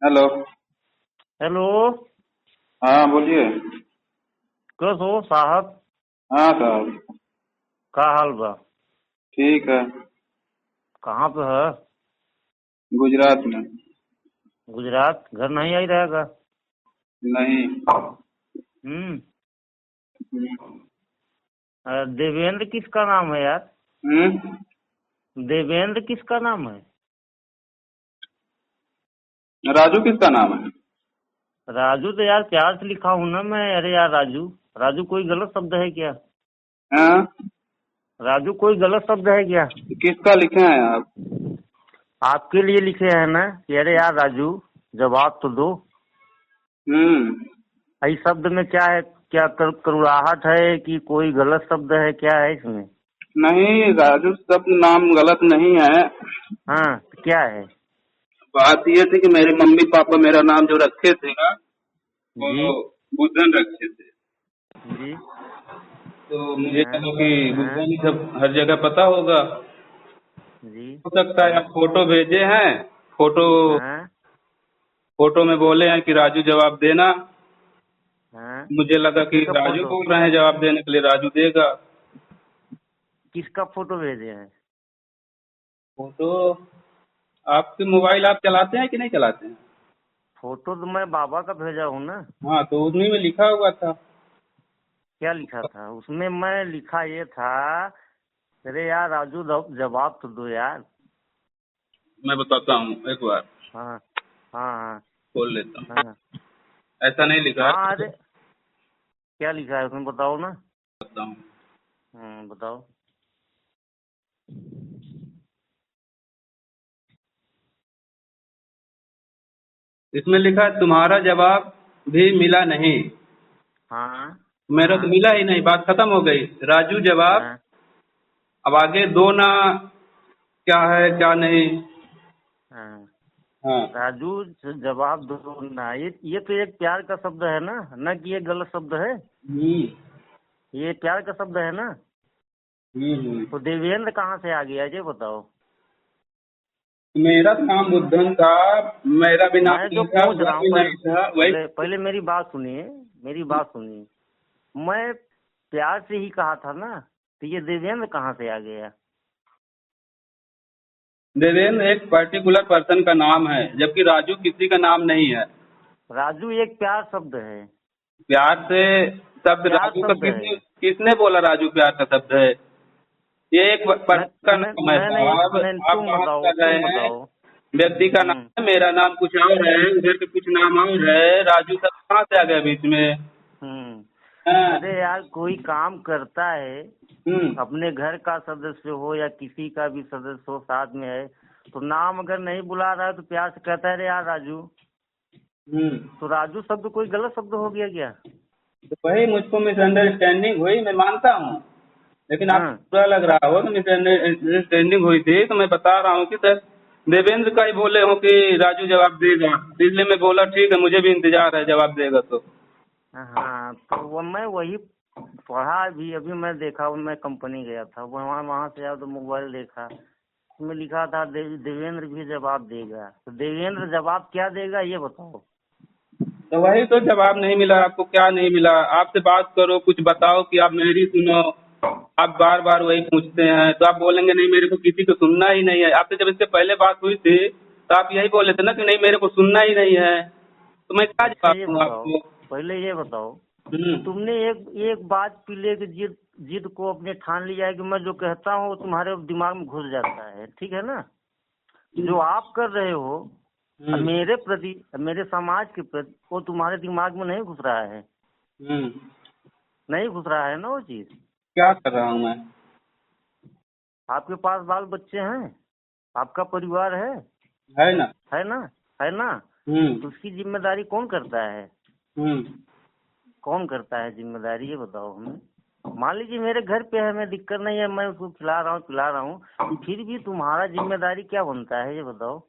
Hello. Hello. हाँ बोलिए। कैसे हो साहब? हाँ साहब। का हाल बा? ठीक है। कहाँ पे है? गुजरात में। गुजरात? घर नहीं आई रहेगा? नहीं। हम्म। देवेंद्र किसका नाम है यार? हम्म। देवेंद्र किसका नाम है? राजू किसका नाम है? राजू तो यार प्यार से लिखा हूँ ना मैं। अरे यार राजू। राजू कोई गलत शब्द है क्या? हाँ। राजू कोई गलत शब्द है क्या? किसका लिखे हैं आप? आपके लिए लिखे हैं ना कि अरे यार राजू, जवाब तो दो। हम्म। इस शब्द में क्या है? क्या करुणाहट है कि कोई गलत शब्द है? क्या है इसमें? नहीं, राजू सब नाम गलत नहीं है। हाँ तो क्या है? बात ये थी कि मेरे मम्मी पापा मेरा नाम जो रखे थे ना, जी। वो बुद्धन रखे थे। जी। तो मुझे हाँ। लगा कि हाँ। बुद्धन ही सब हर जगह पता होगा। जी। हो सकता है हाँ। आप फोटो भेजे हैं। फोटो हाँ। फोटो में बोले हैं कि राजू जवाब देना। हाँ। मुझे लगा कि किसका राजू फोटो? बोल रहे हैं जवाब देने के लिए, राजू देगा। किसका फोटो भेजे हैं? फोटो आपके मोबाइल आप चलाते हैं कि नहीं चलाते हैं? फोटो तो मैं बाबा का भेजा हूँ ना। हाँ, तो उन्हीं में लिखा हुआ था। क्या लिखा था उसमें? मैं लिखा ये था, अरे यार राजू जवाब तो दो यार। मैं बताता हूँ एक बार। हाँ। हाँ। खोल लेता हूँ। हाँ। ऐसा नहीं लिखा हाँ। है। अरे क्या लिखा है उसमें बताओ ना। बताता हूँ। बताओ। इसमें लिखा है तुम्हारा जवाब भी मिला नहीं। हाँ। मेरा तो हाँ। मिला ही नहीं, बात खत्म हो गई। राजू जवाब। हाँ। अब आगे दो ना, क्या है क्या नहीं। हाँ। हाँ। राजू जवाब दो ना, ये तो एक प्यार का शब्द है ना, न कि ये गलत शब्द है। हम्म। ये प्यार का शब्द है ना। हम्म। तो देवेंद्र कहाँ से आ गया ये बताओ। मेरा तो नाम बुद्धन था। मेरा भी नाम मैं जो नहीं था, पूछ वह रहा हूँ, भी पहले नहीं था, वही। पहले पहले मेरी बात सुनिए। मेरी बात सुनिए। मैं प्यार से ही कहा था ना, तो ये देवेंद्र कहाँ से आ गया? देवेंद्र एक पर्टिकुलर पर्सन का नाम है, जबकि राजू किसी का नाम नहीं है। राजू एक प्यार शब्द है। प्यार से शब्द प्यार राजू का शब्द है। किसने किसने बोला राजू प्यार का शब्द है? ये एक मैं पर्सन का मैं नाम है मैं नहीं साहब। नहीं, आप तुम बात बताओ कर रहे तुम हैं बताओ। व्यक्ति का नाम हम्म। है, मेरा नाम कुछ और है, उधर के कुछ नाम और है। राजू सब कहाँ से आ गया बीच में? हम्म। हाँ। अरे यार कोई काम करता है, हम्म। अपने घर का सदस्य हो या किसी का भी सदस्य हो, साथ में है, तो नाम अगर नहीं बुला रहा है तो प्यार से कहता है अरे यार राजू। हम्म। तो राजू शब्द कोई गलत शब्द हो गया क्या? तो वही मुझको मिसअंडरस्टैंडिंग हुई, मैं मानता हूँ। लेकिन आपको हाँ। बुरा लग रहा हो तो मिसअंडरस्टैंडिंग हुई थी, तो मैं बता रहा हूँ कि सर देवेंद्र का ही बोले हो कि राजू जवाब देगा, इसलिए मैं बोला ठीक है, मुझे भी इंतजार है जवाब देगा तो। हाँ तो वो मैं वही पढ़ा भी, अभी मैं देखा, वो मैं कंपनी गया था, वहाँ वहाँ से आया तो मोबाइल देखा, उसमें लिखा था देवेंद्र भी जवाब देगा। तो देवेंद्र जवाब क्या देगा ये बताओ। तो वही तो जवाब नहीं मिला आपको, क्या नहीं मिला? आपसे बात करो, कुछ बताओ कि आप मेरी सुनो। आप बार बार वही पूछते हैं, तो आप बोलेंगे नहीं मेरे को किसी को सुनना ही नहीं है। आपसे जब इससे पहले बात हुई थी तो आप यही बोले थे ना कि नहीं मेरे को सुनना ही नहीं है। तो मैं क्या अच्छा जवाब ये दूँ बताओ, आपको? पहले ये बताओ कि हम्म। तुमने एक एक बात पीले की जिद जिद को अपने ठान लिया है कि मैं जो कहता हूँ वो तुम्हारे दिमाग में घुस जाता है, ठीक है ना? जो आप कर रहे हो अब हम्म। मेरे प्रति, अब मेरे समाज के प्रति, वो तुम्हारे दिमाग में नहीं घुस रहा है। हम्म। नहीं घुस रहा है ना वो चीज। क्या कर रहा हूँ मैं? आपके पास बाल बच्चे हैं, आपका परिवार है ना। है ना, है ना? हम्म। तो उसकी जिम्मेदारी कौन करता है? हम्म। कौन करता है जिम्मेदारी ये बताओ हमें। मान लीजिए मेरे घर पे है, मैं दिक्कत नहीं है, मैं उसको खिला रहा हूँ पिला रहा हूँ, तो फिर भी तुम्हारा जिम्मेदारी क्या बनता है ये बताओ।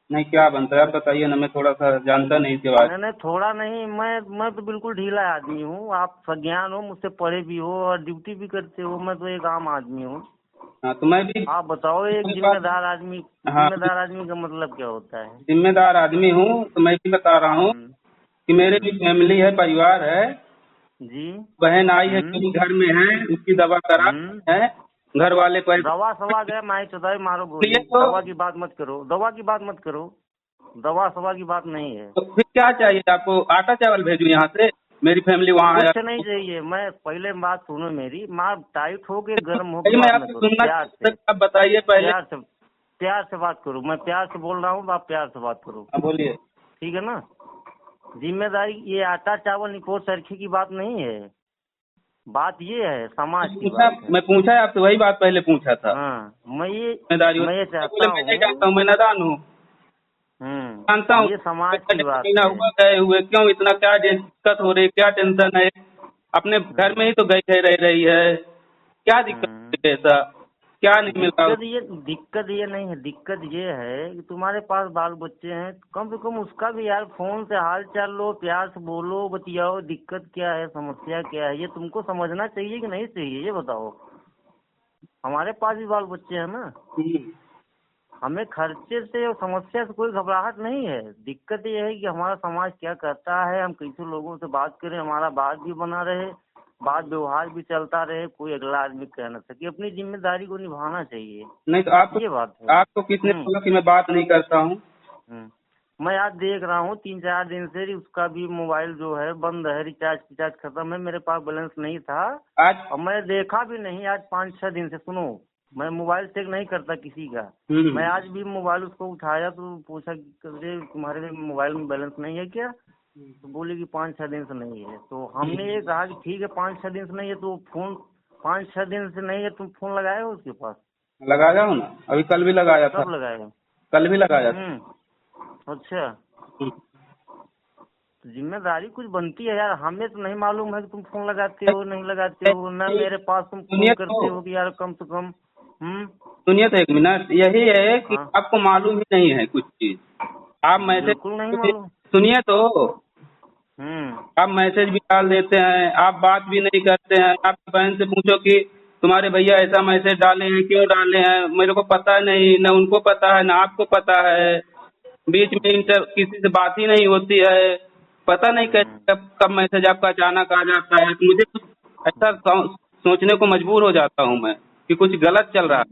नहीं, क्या बनता है आप बताइए ना, मैं थोड़ा सा जानता नहीं इसके बारे नहीं नहीं, थोड़ा नहीं, मैं तो बिल्कुल ढीला आदमी हूँ। आप सज्ञान हो, मुझसे पढ़े भी हो और ड्यूटी भी करते हो, मैं तो एक आम आदमी हूँ। हाँ तो मैं भी आप बताओ, एक हाँ जिम्मेदार आदमी का मतलब क्या होता है? जिम्मेदार आदमी हूँ, तो मैं भी बता रहा हूँ हम्म, कि मेरे भी फैमिली है, परिवार है। जी। बहन आई है, हम्म। मेरी घर में है, उसकी दवा करा हम्म। है। घर वाले पैसे दवा सवा गया, माई चौधारी मारो लिए गोली, तो दवा की बात मत करो, दवा की बात मत करो, दवा सवा की बात नहीं है। फिर क्या चाहिए आपको? आटा चावल भेजूं यहाँ से? मेरी फैमिली वहाँ आया। कुछ नहीं चाहिए, मैं पहले बात सुनो मेरी, माँ टाइट हो के गर्म हो के भाई मैं बात न आपसे करो, सुनना प्यार चाहता से। था, आप बताइए पहले। प्यार से प्यार से बात करो, मैं प्यार से बोल रहा हूँ, आप प्यार से बात करो, हाँ बोलिए। ठीक है ना? जिम्मेदारी, ये आटा चावल निकोर चरखी की बात नहीं है, बात ये है, समाज की बात है। मैं पूछा है आपसे, वही बात पहले पूछा था। हाँ, जिम्मेदारी मैं ये बोले चाहता मैं नहीं हूँ। जानता हूँ, मैं नादान हूँ। जानता हूँ ये समाज की बात महीना है। हुआ गए हुए, क्यों इतना क्या दिक्कत हो रही, क्या टेंशन है? अपने घर में ही तो गई रह रही है, क्या हम्म। दिक्कत है? ऐसा क्या नहीं मिल रहा? दिक्कत ये नहीं है, दिक्कत ये है कि तुम्हारे पास बाल बच्चे हैं, कम से कम उसका भी यार फोन से हाल चाल लो, प्यार से बोलो, बतियाओ, दिक्कत क्या है, समस्या क्या है, ये तुमको समझना चाहिए कि नहीं चाहिए, ये बताओ। हमारे पास भी बाल बच्चे हैं ना, हमें खर्चे से और समस्या से कोई घबराहट नहीं है। दिक्कत ये है कि हमारा समाज क्या कहता है, हम कैसे लोगों से बात करें, हमारा बात भी बना रहे, बात व्यवहार भी चलता रहे, कोई अगला आदमी कह न सके, अपनी जिम्मेदारी को निभाना चाहिए, नहीं तो ये बात है। आपको किसने बोला कि मैं बात नहीं करता हूँ? मैं आज देख रहा हूँ 3-4 दिन से उसका भी मोबाइल जो है बंद है, रिचार्ज खत्म है, मेरे पास बैलेंस नहीं था आज और मैं देखा भी नहीं आज 5-6 दिन से। सुनो, मैं मोबाइल चेक नहीं करता किसी का, मैं आज भी मोबाइल उसको उठाया तो पूछा कि अरे तुम्हारे मोबाइल में बैलेंस नहीं है क्या? तो बोले कि 5-6 दिन से नहीं है। तो हमने ये कहा कि ठीक है, 5-6 दिन से नहीं है तो फोन, 5-6 दिन से नहीं है, तुम फोन लगाए हो उसके पास? लगाया हूँ ना, अभी कल भी लगाया था। कब लगाए हो? कल भी लगाया था। अच्छा, तो जिम्मेदारी कुछ बनती है यार, हमें तो नहीं मालूम है कि तुम फोन लगाते हो नहीं लगाते हो, ना मेरे पास तुम फोन करते हो कि यार कम से कम। सुनिए तो एक मिनट, यही है कि हाँ, आपको मालूम ही नहीं है कुछ चीज। आप बिल्कुल नहीं मैसेज, मालूम। सुनिए तो, हम्म। आप मैसेज भी डाल देते हैं, आप बात भी नहीं करते हैं। आप बहन से पूछो कि तुम्हारे भैया ऐसा मैसेज डाले हैं, क्यों डाले हैं? मेरे को पता नहीं, न उनको पता है, न आपको पता है। बीच में किसी से बात ही नहीं होती है। पता नहीं कैसे कब मैसेज आपका अचानक आ जाता है। तो मुझे कुछ ऐसा सोचने को मजबूर हो जाता हूँ मैं कि कुछ गलत चल रहा है।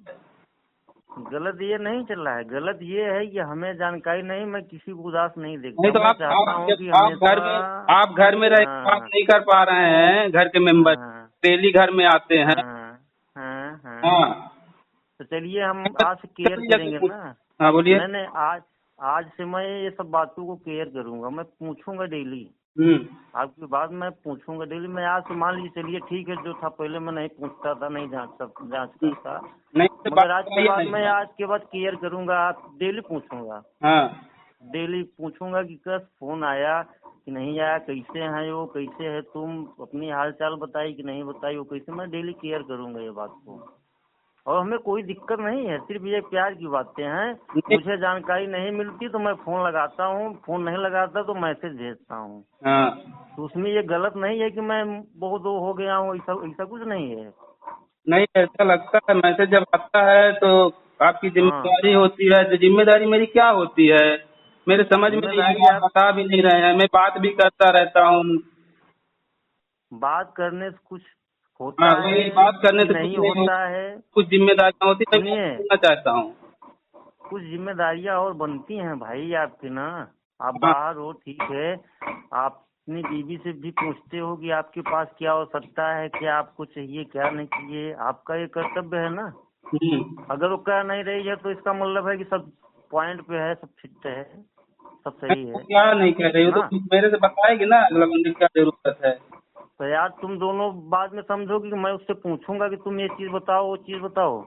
गलत ये नहीं चल रहा है, गलत ये है कि हमें जानकारी नहीं, मैं किसी को उदास नहीं देखता, नहीं तो मैं चाहता हूँ कि आप घर में रह के बात नहीं कर पा रहे हैं, घर के मेंबर डेली घर में आते हैं। हाँ तो चलिए हम आज से केयर करेंगे ना। हाँ बोलिए। मैंने आज से मैं ये सब बातों को केयर करूंगा, मैं पूछूंगा डेली, आपकी बात मैं पूछूंगा डेली। मैं आज से मान लीजिए, चलिए ठीक है, जो था पहले मैं नहीं पूछता था, नहीं जांचता था, मगर आज के बाद केयर करूंगा, आप डेली पूछूंगा। हाँ डेली पूछूंगा कि कस फोन आया कि नहीं आया, कैसे हैं वो, कैसे है तुम, अपनी हाल चाल बताई कि नहीं बताई वो, कैसे, मैं डेली केयर करूंगा ये बात को। और हमें कोई दिक्कत नहीं है, सिर्फ ये प्यार की बातें हैं। मुझे जानकारी नहीं मिलती तो मैं फोन लगाता हूँ, फोन नहीं लगाता तो मैसेज भेजता हूँ। तो उसमें ये गलत नहीं है कि मैं बहुत वो हो गया हूँ, ऐसा कुछ नहीं है। नहीं, ऐसा लगता है मैसेज जब आता है तो आपकी जिम्मेदारी होती है। तो जिम्मेदारी मेरी क्या होती है मेरे समझ में नहीं आ रहा, आप बता भी नहीं रहे हैं। मैं बात भी करता रहता हूँ। बात करने से कुछ होता है, बात करने से नहीं होता है। कुछ जिम्मेदारियाँ होती है, मैं सुनिए, सुनना चाहता हूँ। कुछ जिम्मेदारियां और बनती हैं भाई आपकी ना। आप बाहर हो, ठीक है, आप अपनी बीवी से भी पूछते हो कि आपके पास क्या आवश्यकता है, क्या आपको चाहिए, क्या नहीं चाहिए, आपका ये कर्तव्य है ना। अगर वो कह नहीं रही है तो इसका मतलब है कि सब पॉइंट पे है, सब फिट है, सब सही है। क्या नहीं कह रही हो तो मेरे से बताएगी ना अगला बंदे क्या जरूरत है। तो यार तुम दोनों बाद में समझोगे कि मैं उससे पूछूंगा कि तुम ये चीज बताओ, वो चीज बताओ,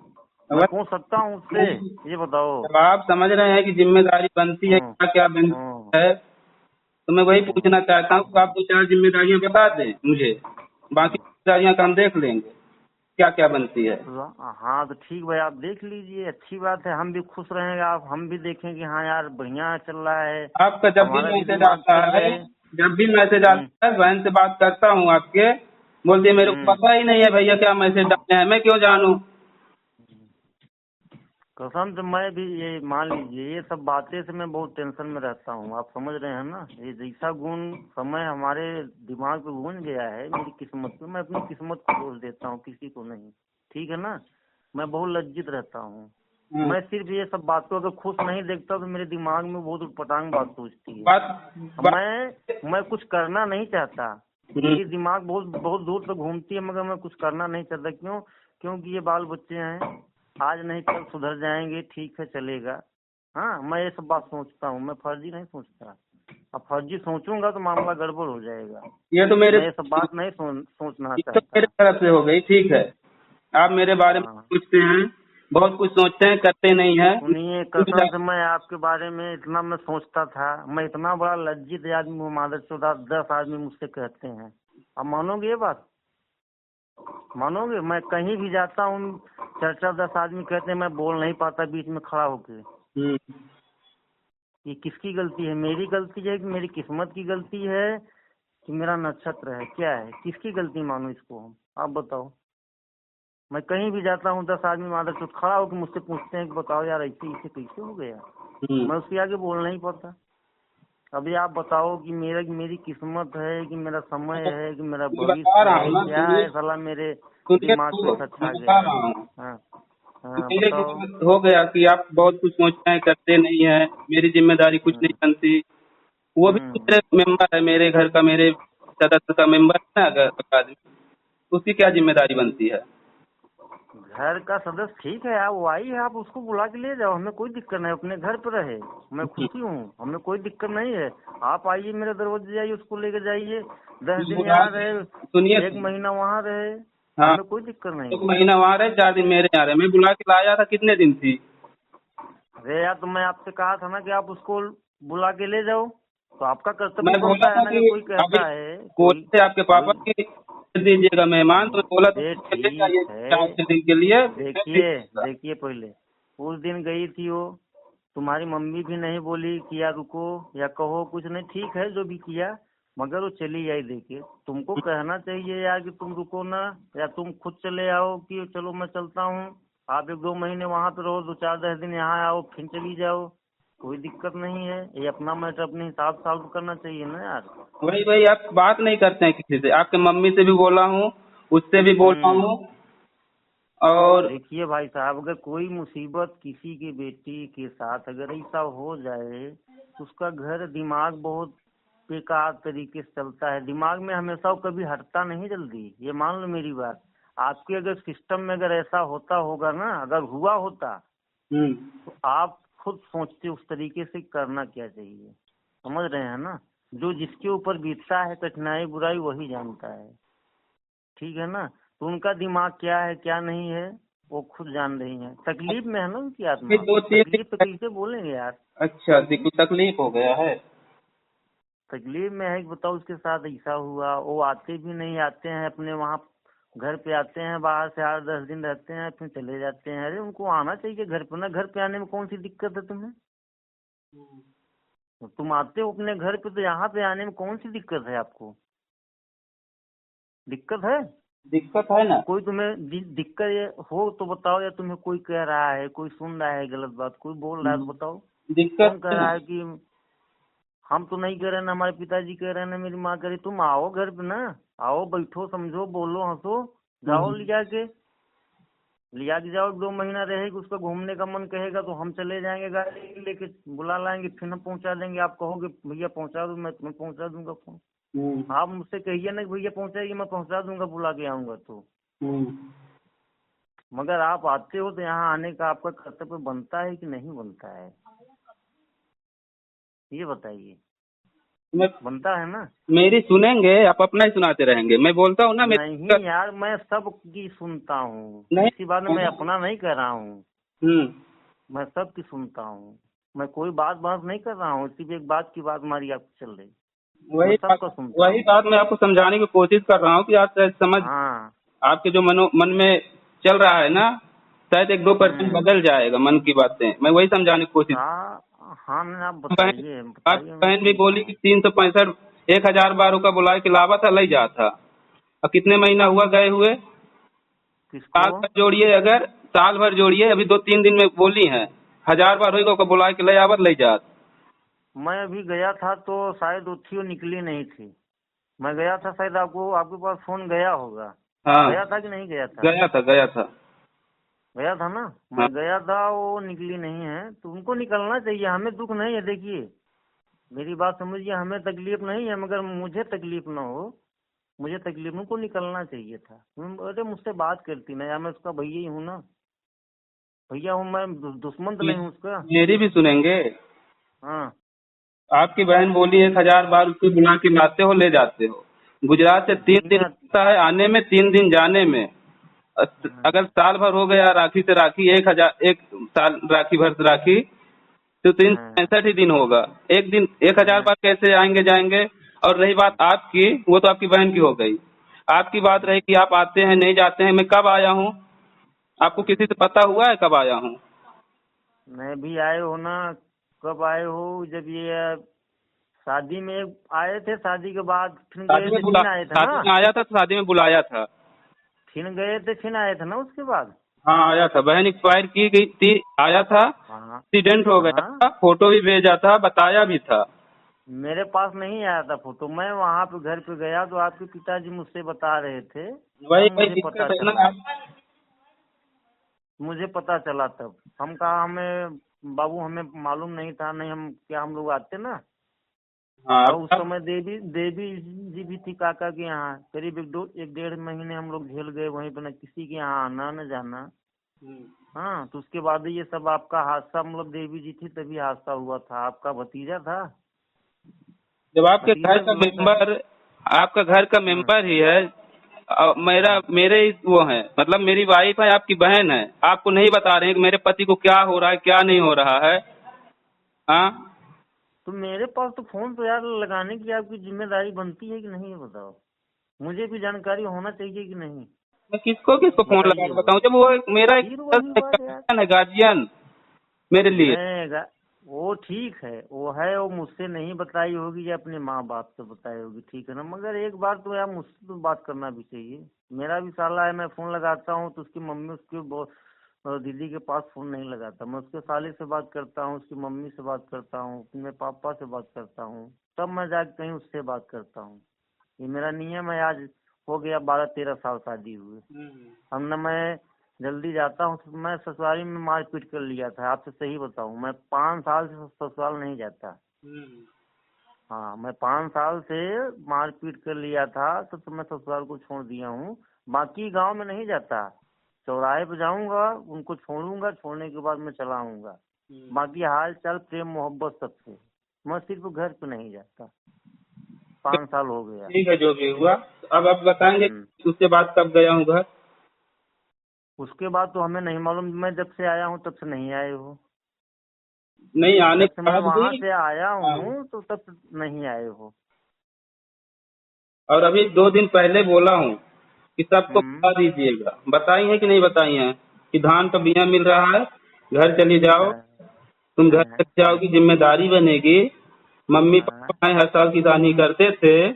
मैं पूछ सकता हूँ उससे, ये बताओ। जब आप समझ रहे हैं कि जिम्मेदारी बनती है, क्या क्या बनती है, तो मैं वही पूछना चाहता हूँ कि आप 2-4 जिम्मेदारियां बता दें मुझे, बाकी जिम्मेदारियां का हम देख लेंगे क्या क्या बनती है। हाँ तो ठीक भाई, आप देख लीजिए, अच्छी बात है, हम भी खुश रहेंगे, आप हम भी देखेंगे हाँ यार बढ़िया चल रहा है। आपका जब भी मैसेज आता है, बहन से बात करता हूँ आपके, बोलती है मेरे को पता ही नहीं है भैया क्या मैसेज डाले हैं, मैं क्यों जानूँ। कसम से मैं भी ये मान लीजिए, ये सब बातें से मैं बहुत टेंशन में रहता हूँ। आप समझ रहे हैं ना, ये जैसा गुण समय हमारे दिमाग पे गूंज गया है मेरी किस्मत पे, मैं अपनी किस्मत को दोष देता हूँ, किसी को नहीं। ठीक है ना, मैं बहुत लज्जित रहता हूँ। मैं सिर्फ ये सब बातों अगर खुश नहीं देखता तो मेरे दिमाग में बहुत उटपटांग बात सोचती है। मैं कुछ करना नहीं चाहता, मेरी दिमाग बहुत बहुत दूर तक घूमती है, मगर मैं कुछ करना नहीं चाहता। क्यों? क्योंकि ये बाल बच्चे हैं, आज नहीं कल सुधर जाएंगे, ठीक है चलेगा। हाँ, मैं ये सब बात सोचता हूँ, मैं फर्जी नहीं सोचता। अब फर्जी सोचूंगा तो मामला गड़बड़ हो जाएगा। ये तो मैं ये सब बात नहीं सोचना ये तो चाहता। मेरे तरफ से हो गई, ठीक है। आप मेरे बारे में हाँ, सोचते हैं, बहुत कुछ सोचते हैं, करते नहीं है। सुनिए, कसम से मैं आपके बारे में इतना मैं सोचता था, मैं इतना बड़ा लज्जित आदमी हूँ, मादरचोदा 10 आदमी मुझसे कहते हैं। अब मानोगे ये बात? मानोगे? मैं कहीं भी जाता हूँ, चर्चा 10 आदमी कहते हैं, मैं बोल नहीं पाता बीच में खड़ा होके। ये किसकी गलती है? मेरी गलती है कि मेरी किस्मत की गलती है कि मेरा नक्षत्र है? क्या है, किसकी गलती मानो इसको हम? आप बताओ। मैं कहीं भी जाता हूँ, 10 आदमी मादरचोद खड़ा होकर मुझसे पूछते हैं कि बताओ यार ऐसे ऐसे कैसे हो गया। मैं उसके आगे बोल नहीं पाता। अभी आप बताओ कि मेरी किस्मत है कि मेरा समय है कि मेरा मैं बता भविष्य रहा है, हूँ ना, क्या है साला मेरे सुनिए दिमाग तो, पे सच मैं आ बता गया। रहा हूँ। हाँ हाँ, मेरे बताओ। को हो गया कि आप बहुत कुछ सोचते हैं, करते नहीं है, मेरी जिम्मेदारी कुछ नहीं बनती। वो भी हम्म। मेरे मेंबर है, मेरे घर का, मेरे सदस्य का मेंबर है ना, घर का आदमी, उसकी क्या जिम्मेदारी बनती है? घर का सदस्य ठीक है, आप वो आई है, आप उसको बुला के ले जाओ, हमें कोई दिक्कत नहीं, अपने घर पे रहे, मैं खुशी हूँ, हमें कोई दिक्कत नहीं है। आप आइए मेरे दरवाजे जाइए, उसको लेके जाइए, 10 दिन यहाँ रहे, सुनिए, 1 महीना वहाँ रहे, हाँ, हमें कोई दिक्कत नहीं 1 है। महीना वहाँ रहे, 4 दिन मेरे यहाँ रहे, मैं बुला के लाया था, कितने दिन थी? अरे यार, तो मैं आपसे कहा था ना कि आप उसको बुला के ले जाओ, तो आपका कर्तव्य मैं बोला बनता है था ना, कि कि कोई अभी कहता है बोले थे आपके पापा कोई कि दीजिएगा मेहमान, तो मैं बोला था ये कि चले जाइए ठीक है। 4 दिन के लिए, मैं ठीक देखिए रहूंगा। देखिए, पहले उस दिन गई थी वो, तुम्हारी मम्मी भी नहीं बोली कि या रुको या कहो कुछ नहीं, ठीक है जो भी किया, मगर वो चली आई। देखिए, तुमको कहना चाहिए यार कि तुम रुको ना, या तुम खुद चले आओ कि चलो मैं चलता हूँ, आप 1-2 महीने वहाँ पे रहो, 2-4-10 दिन यहाँ आओ, फिर चली जाओ, कोई दिक्कत नहीं है। ये अपना मैटर अपने हिसाब से सॉल्व करना चाहिए ना यार। वही वही, आप बात नहीं करते हैं किसी से। आपके मम्मी से भी बोला हूँ, उससे भी बोला हम्म। हूँ, और देखिए भाई साहब, अगर कोई मुसीबत किसी की बेटी के साथ अगर ऐसा हो जाए तो उसका घर दिमाग बहुत बेकार तरीके से चलता है, दिमाग में हमेशा वो कभी हटता नहीं जल्दी, ये मान लो मेरी बात। आपके अगर सिस्टम में अगर ऐसा होता होगा ना, अगर हुआ होता, तो आप खुद सोचते उस तरीके से करना क्या चाहिए। समझ रहे हैं ना, जो जिसके ऊपर बीतता है कठिनाई बुराई वही जानता है। ठीक है ना, तो उनका दिमाग क्या है क्या नहीं है वो खुद जान रही है। तकलीफ में है ना उनकी ये आत्मा, 2-3 तकलीफ तो दिन। कैसे बोलेंगे यार। अच्छा, देखो तकलीफ हो गया है। तकलीफ में है कि बताओ उसके साथ ऐसा हुआ, वो आते भी नहीं, आते हैं अपने वहाँ घर पे आते हैं, बाहर से 8-10 दिन रहते हैं, फिर चले जाते हैं। अरे उनको आना चाहिए घर पे ना, घर पे आने में कौन सी दिक्कत है तुम्हें? तो तुम आते हो अपने घर पे, तो यहाँ पे आने में कौन सी दिक्कत है आपको? दिक्कत है? दिक्कत है ना। कोई तुम्हें दिक्कत ये हो तो बताओ, या तुम्हें कोई कह रहा है, कोई सुन रहा है गलत बात, कोई बोल रहा है तो बताओ। दिक्कत कौन कह है रहा ना। है कि हम तो नहीं कह रहे ना, हमारे पिताजी कह रहे हैं ना, मेरी माँ कह रही, तुम आओ घर पे ना, आओ बैठो समझो बोलो हंसो, जाओ लिया के जाओ, 1-2 महीना रहेगी, उसका घूमने का मन कहेगा तो हम चले जाएंगे, गाड़ी लेके बुला लाएंगे, फिर हम पहुंचा देंगे। आप कहोगे भैया पहुंचा दो, मैं तुम्हें पहुंचा दूंगा फोन। आप मुझसे कहिए ना कि भैया पहुंचाइए, मैं पहुंचा दूंगा बुला के आऊंगा तो। मगर आप आते हो तो यहाँ आने का आपका कर्तव्य बनता है कि नहीं बनता है, ये बताइए। मैं बनता है ना? मेरी सुनेंगे, आप अपना ही सुनाते रहेंगे। मैं बोलता हूँ ना, नहीं यार, मैं सबकी सुनता हूँ, नहीं। इसी बात में मैं अपना नहीं कर रहा हूँ, मैं सबकी सुनता हूँ। मैं कोई बात बात नहीं कर रहा हूँ, सिर्फ एक बात की बात हमारी आपको चल रही, मैं सबका सुनता वही हूँ। बात मैं आपको समझाने की कोशिश कर रहा हूँ कि आप शायद समझ, हाँ। आपके जो मन में चल रहा है ना, शायद 1-2% बदल जाएगा मन की बातें। मैं वही समझाने की कोशिश। हाँ हाँ, मैं आप बहन, बताइए आपकी बताइए, मैं बहन भी सुनता बोली हूँ। कि 365 1000 बार का बुला के लावा था, ले जा था। और कितने महीना हुआ गए हुए? किसको? साल का जोड़िए, अगर साल भर जोड़िए, अभी 2-3 दिन में बोली हैं। 1000 बार होगा को बुला के ले आवत ले जात। मैं अभी गया था तो शायद वो थी, वो निकली नहीं थी। मैं गया था, शायद आपको आपके पास फोन गया होगा। हाँ, गया था कि नहीं गया था? गया था, गया था। गया था ना। हाँ, मैं गया था, वो निकली नहीं है, तो उनको निकलना चाहिए। हमें दुख नहीं है, देखिए मेरी बात समझिए, हमें तकलीफ नहीं है, मगर मुझे तकलीफ ना हो, मुझे तकलीफ, उनको निकलना चाहिए था। अरे मुझसे बात करती ना यार, मैं उसका भैया ही हूँ ना, भैया हूँ मैं, दुश्मन तो नहीं हूँ उसका। मेरी भी सुनेंगे। हाँ आपकी बहन बोली 1000 बार उसको बुला के लाते हो, ले जाते हो। गुजरात से 3 दिन भैया। लगता है आने में, 3 दिन जाने में। हाँ, अगर साल भर हो गया राखी से राखी, 1 साल राखी भर से राखी, तो हाँ, 365 दिन होगा। एक दिन 1000 हाँ, बार कैसे आएंगे जाएंगे। और रही बात आपकी, वो तो आपकी बहन की हो गई। आपकी बात रही कि आप आते हैं नहीं जाते हैं। मैं कब आया हूँ? आपको किसी से पता हुआ है कब आया हूँ? मैं भी आए हो ना। कब आए हो? जब ये शादी में आए थे, शादी के बाद फिर गए थे, फिर आए थे ना। शादी में आया था तो शादी में बुलाया था। फिर गए थे, फिर आए थे ना उसके बाद। हाँ, आया था। बहन एक्सपायर की गई थी, आया था। हाँ एक्सीडेंट हो गया हाँ, था, फोटो भी भेजा था, बताया भी था। मेरे पास नहीं आया था फोटो। मैं वहाँ पे घर पे गया तो आपके पिताजी मुझसे बता रहे थे, वही तब वही मुझे पता दिक्कत है चला। ना। मुझे पता चला तब। हम कहा, हमें बाबू हमें मालूम नहीं था, नहीं हम क्या, हम लोग आते ना। हाँ, और उस समय देवी देवी जी भी थी काका के यहाँ। करीब 1-1.5 महीने हम लोग झेल गए वहीं पे, न किसी के यहाँ आना न जाना। हाँ, तो उसके बाद ये सब आपका हादसा, मतलब देवी जी थी तभी हादसा हुआ था। आपका भतीजा था, जब आपके घर भतीजे का को लगता है। मेंबर, आपका घर का हाँ मेंबर ही है। हाँ, मेरे ही वो है, मतलब मेरी वाइफ है, आपकी बहन है। आपको नहीं बता रहे हैं कि मेरे पति को क्या हो रहा है, क्या नहीं हो रहा है। हाँ, तो मेरे पास तो फोन तो यार लगाने की आपकी जिम्मेदारी बनती है कि नहीं, ये बताओ। मुझे भी जानकारी होना चाहिए कि नहीं, मैं किसको किसको फोन लगा बताइए के वो। बताऊं, जब वो मेरा एक फिर वही बात यार। गार्जियन है, गार्जियन मेरे लिए। नहीं वो ठीक है, वो है, वो मुझसे नहीं बताई होगी या अपने माँ बाप से बताई होगी, ठीक है ना। मगर एक बार तो यार मुझसे तो बात करना भी चाहिए। मेरा भी साला है, मैं फोन लगाता हूँ तो उसकी मम्मी, उसकी दीदी के पास फोन नहीं लगाता। मैं उसके साले से बात करता हूँ, उसकी मम्मी से बात करता हूँ, अपने पापा से बात करता हूँ, तब मैं जाके कहीं उससे बात करता हूँ। ये मेरा नियम है। आज हो गया 12-13 साल शादी हुए। अब न मैं जल्दी जाता हूँ। तो मैं ससुराली में मारपीट कर लिया था, आपसे सही बताऊँ, मैं 5 साल से ससुराल नहीं जाता। हाँ, मैं 5 साल से मारपीट कर लिया था, तो मैं ससुराल को छोड़ दिया हूँ। बाकी गांव में नहीं जाता। चौराहे पे जाऊंगा, उनको छोड़ूंगा, छोड़ने के बाद मैं चला आऊंगा। बाकी हाल चाल, प्रेम मोहब्बत सबसे। मैं सिर्फ घर पे नहीं जाता। 5 साल हो गया। ठीक है, जो भी हुआ। अब आप बताएंगे हम्म। उसके बाद कब गया हूँ घर? उसके बाद तो हमें नहीं मालूम। मैं जब से आया हूँ तब से नहीं आए हो। नहीं, आने जब के से मैं बाद भी। वहां से आया हाँ, हूँ तो तब से नहीं आए हो। और अभी 2 दिन पहले बोला हूँ कि सबको हम्म। बता दीजिएगा। बताई है कि नहीं बताई है कि धान का बिया मिल रहा है, घर चली जाओ। हाँ तुम घर हाँ चली जाओगी, जिम्मेदारी बनेगी। मम्मी हाँ पापा हर साल किसानी करते थे,